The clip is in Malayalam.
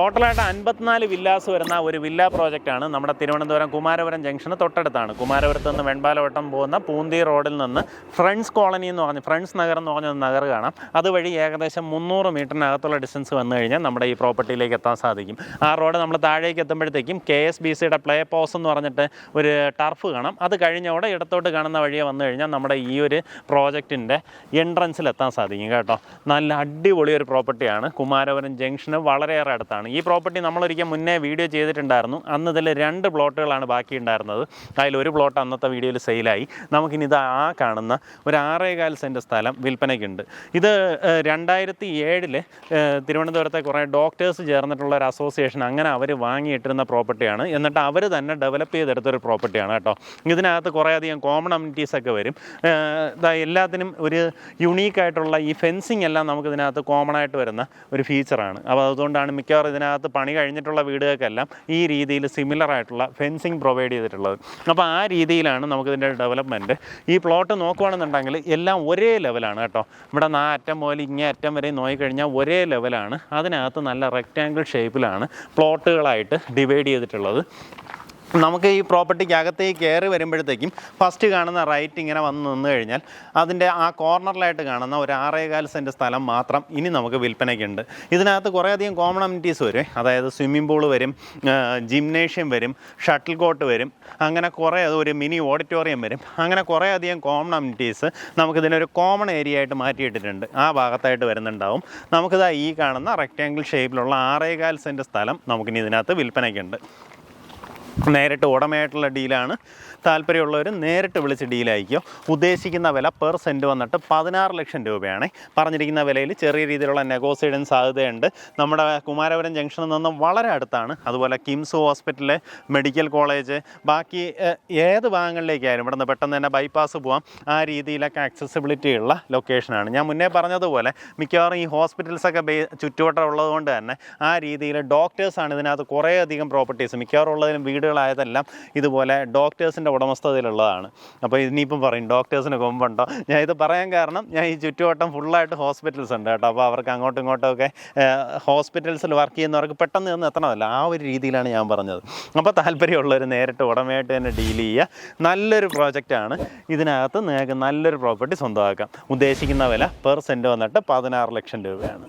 ടോട്ടലായിട്ട് 54 വില്ലാസ് വരുന്ന ഒരു വില്ല പ്രോജക്റ്റാണ് നമ്മുടെ തിരുവനന്തപുരം കുമാരപുരം ജംഗ്ഷന് തൊട്ടടുത്താണ്. കുമാരപുരത്ത് നിന്ന് വെൺപാലവട്ടം പോകുന്ന പൂന്തി റോഡിൽ നിന്ന് ഫ്രണ്ട്സ് കോളനി എന്ന് പറഞ്ഞ് ഫ്രണ്ട്സ് നഗർ എന്ന് പറഞ്ഞ നഗർ കാണാം. അതുവഴി ഏകദേശം 300 മീറ്ററിനകത്തുള്ള ഡിസ്റ്റൻസ് വന്നു കഴിഞ്ഞാൽ നമ്മുടെ ഈ പ്രോപ്പർട്ടിയിലേക്ക് എത്താൻ സാധിക്കും. ആ റോഡ് നമ്മൾ താഴേക്ക് എത്തുമ്പോഴത്തേക്കും KSBCയുടെ പ്ലേ പോസ് എന്ന് പറഞ്ഞിട്ട് ഒരു ടർഫ് കാണാം. അത് കഴിഞ്ഞോടെ ഇടത്തോട്ട് കാണുന്ന വഴിയെ വന്നു കഴിഞ്ഞാൽ നമ്മുടെ ഈ ഒരു പ്രോജക്റ്റിൻ്റെ എൻട്രൻസിൽ എത്താൻ സാധിക്കും കേട്ടോ. നല്ല അടിപൊളി ഒരു പ്രോപ്പർട്ടിയാണ്. കുമാരപുരം ജംഗ്ഷന് വളരെയേറെ അടുത്താണ്. ഈ പ്രോപ്പർട്ടി നമ്മളൊരിക്കൽ മുന്നേ വീഡിയോ ചെയ്തിട്ടുണ്ടായിരുന്നു. അന്ന് ഇതിൽ 2 പ്ലോട്ടുകളാണ് ബാക്കി ഉണ്ടായിരുന്നത്. അതിലൊരു പ്ലോട്ട് അന്നത്തെ വീഡിയോയിൽ സെയിലായി. നമുക്കിനി ഇത് ആ കാണുന്ന ഒരു 6.25 സെൻറ്റ് സ്ഥലം വിൽപ്പനയ്ക്കുണ്ട്. ഇത് 2007 തിരുവനന്തപുരത്തെ കുറേ ഡോക്ടേഴ്സ് ചേർന്നിട്ടുള്ള ഒരു അസോസിയേഷൻ അങ്ങനെ അവർ വാങ്ങിയിട്ടിരുന്ന പ്രോപ്പർട്ടിയാണ്. എന്നിട്ട് അവർ തന്നെ ഡെവലപ്പ് ചെയ്തെടുത്തൊരു പ്രോപ്പർട്ടിയാണ് കേട്ടോ. ഇതിനകത്ത് കുറേയധികം കോമൺ അമ്യൂണിറ്റീസൊക്കെ വരും. എല്ലാത്തിനും ഒരു യുണീക്കായിട്ടുള്ള ഈ ഫെൻസിങ് എല്ലാം നമുക്കിതിനകത്ത് കോമൺ ആയിട്ട് വരുന്ന ഒരു ഫീച്ചറാണ്. അപ്പോൾ അതുകൊണ്ടാണ് മിക്കവാറും ഇതിനകത്ത് പണി കഴിഞ്ഞിട്ടുള്ള വീടുകൾക്കെല്ലാം ഈ രീതിയിൽ സിമിലർ ആയിട്ടുള്ള ഫെൻസിങ് പ്രൊവൈഡ് ചെയ്തിട്ടുള്ളത്. അപ്പോൾ ആ രീതിയിലാണ് നമുക്കിതിൻ്റെ ഡെവലപ്മെൻറ്റ്. ഈ പ്ലോട്ട് നോക്കുകയാണെന്നുണ്ടെങ്കിൽ എല്ലാം ഒരേ ലെവലാണ് കേട്ടോ. ഇവിടെ ആ അറ്റം മുതൽ ഇങ്ങേ അറ്റം വരെ നോക്കിക്കഴിഞ്ഞാൽ ഒരേ ലെവലാണ്. അതിനകത്ത് നല്ല റെക്റ്റാങ്കിൾ ഷേപ്പിലാണ് പ്ലോട്ടുകളായിട്ട് ഡിവൈഡ് ചെയ്തിട്ടുള്ളത്. നമുക്ക് ഈ പ്രോപ്പർട്ടിക്ക് അകത്തേക്ക് കയറി വരുമ്പോഴത്തേക്കും ഫസ്റ്റ് കാണുന്ന റൈറ്റ് ഇങ്ങനെ വന്ന് നിന്ന് കഴിഞ്ഞാൽ അതിൻ്റെ ആ കോർണറിലായിട്ട് കാണുന്ന ഒരു 6.25 സെൻറ്റ് സ്ഥലം മാത്രം ഇനി നമുക്ക് വിൽപ്പനയ്ക്കുണ്ട്. ഇതിനകത്ത് കുറേയധികം കോമൺ അമ്യൂണിറ്റീസ് വരും. അതായത് സ്വിമ്മിംഗ് പൂൾ വരും, ജിംനേഷ്യം വരും, ഷട്ടിൽ കോർട്ട് വരും, അങ്ങനെ കുറേ ഒരു മിനി ഓഡിറ്റോറിയം വരും. അങ്ങനെ കുറേയധികം കോമൺ അമ്യൂണിറ്റീസ് നമുക്കിതിനൊരു കോമൺ ഏരിയ ആയിട്ട് മാറ്റിയിട്ടിട്ടുണ്ട്. ആ ഭാഗത്തായിട്ട് വരുന്നുണ്ടാവും. നമുക്കിതാ ഈ കാണുന്ന റെക്റ്റാങ്കിൾ ഷേപ്പിലുള്ള 6.25 സെൻറ്റ് സ്ഥലം നമുക്കിനി ഇതിനകത്ത് വിൽപ്പനയ്ക്കുണ്ട്. നേരിട്ട് ഉടമയായിട്ടുള്ള ഡീലാണ്. താല്പര്യമുള്ളവർ നേരിട്ട് വിളിച്ച് ഡീലായിരിക്കും. ഉദ്ദേശിക്കുന്ന വില പെർ സെൻറ്റ് വന്നിട്ട് 16 ലക്ഷം രൂപയാണ്. പറഞ്ഞിരിക്കുന്ന വിലയിൽ ചെറിയ രീതിയിലുള്ള നെഗോസിയേഷൻ സാധ്യതയുണ്ട്. നമ്മുടെ കുമാരപുരം ജംഗ്ഷനിൽ നിന്നും വളരെ അടുത്താണ്. അതുപോലെ കിംസ് ഹോസ്പിറ്റൽ, മെഡിക്കൽ കോളേജ്, ബാക്കി ഏത് ഭാഗങ്ങളിലേക്കായാലും ഇവിടുന്ന് പെട്ടെന്ന് തന്നെ ബൈപ്പാസ് പോകാം. ആ രീതിയിലൊക്കെ ആക്സസിബിലിറ്റി ഉള്ള ലൊക്കേഷനാണ്. ഞാൻ മുന്നേ പറഞ്ഞതുപോലെ മിക്കവാറും ഈ ഹോസ്പിറ്റൽസൊക്കെ ചുറ്റുവട്ടം ഉള്ളതുകൊണ്ട് തന്നെ ആ രീതിയിൽ ഡോക്ടേഴ്സാണ് ഇതിനകത്ത് കുറേയധികം പ്രോപ്പർട്ടീസ് മിക്കവാറും ഉള്ളതിനും വീടുകളായതെല്ലാം ഇതുപോലെ ഡോക്ടേഴ്സിൻ്റെ ഉടമസ്ഥതയിലുള്ളതാണ്. അപ്പോൾ ഇനിയിപ്പം പറയും ഡോക്ടേഴ്സിന് കൊമ്പുണ്ടോ. ഞാൻ ഇത് പറയാൻ കാരണം ഞാൻ ഈ ചുറ്റുവട്ടം ഫുള്ളായിട്ട് ഹോസ്പിറ്റൽസ് ഉണ്ട് കേട്ടോ. അപ്പോൾ അവർക്ക് അങ്ങോട്ടും ഇങ്ങോട്ടുമൊക്കെ ഹോസ്പിറ്റൽസിൽ വർക്ക് ചെയ്യുന്നവർക്ക് പെട്ടെന്ന് നിന്ന് എത്തണമല്ല. ആ ഒരു രീതിയിലാണ് ഞാൻ പറഞ്ഞത്. അപ്പോൾ താല്പര്യമുള്ളവർ നേരിട്ട് ഉടമയായിട്ട് തന്നെ ഡീൽ ചെയ്യുക. നല്ലൊരു പ്രോജക്റ്റാണ്. ഇതിനകത്ത് നിങ്ങൾക്ക് നല്ലൊരു പ്രോപ്പർട്ടി സ്വന്തമാക്കാം. ഉദ്ദേശിക്കുന്ന വില പെർ സെൻറ്റ് വന്നിട്ട് 16 ലക്ഷം രൂപയാണ്.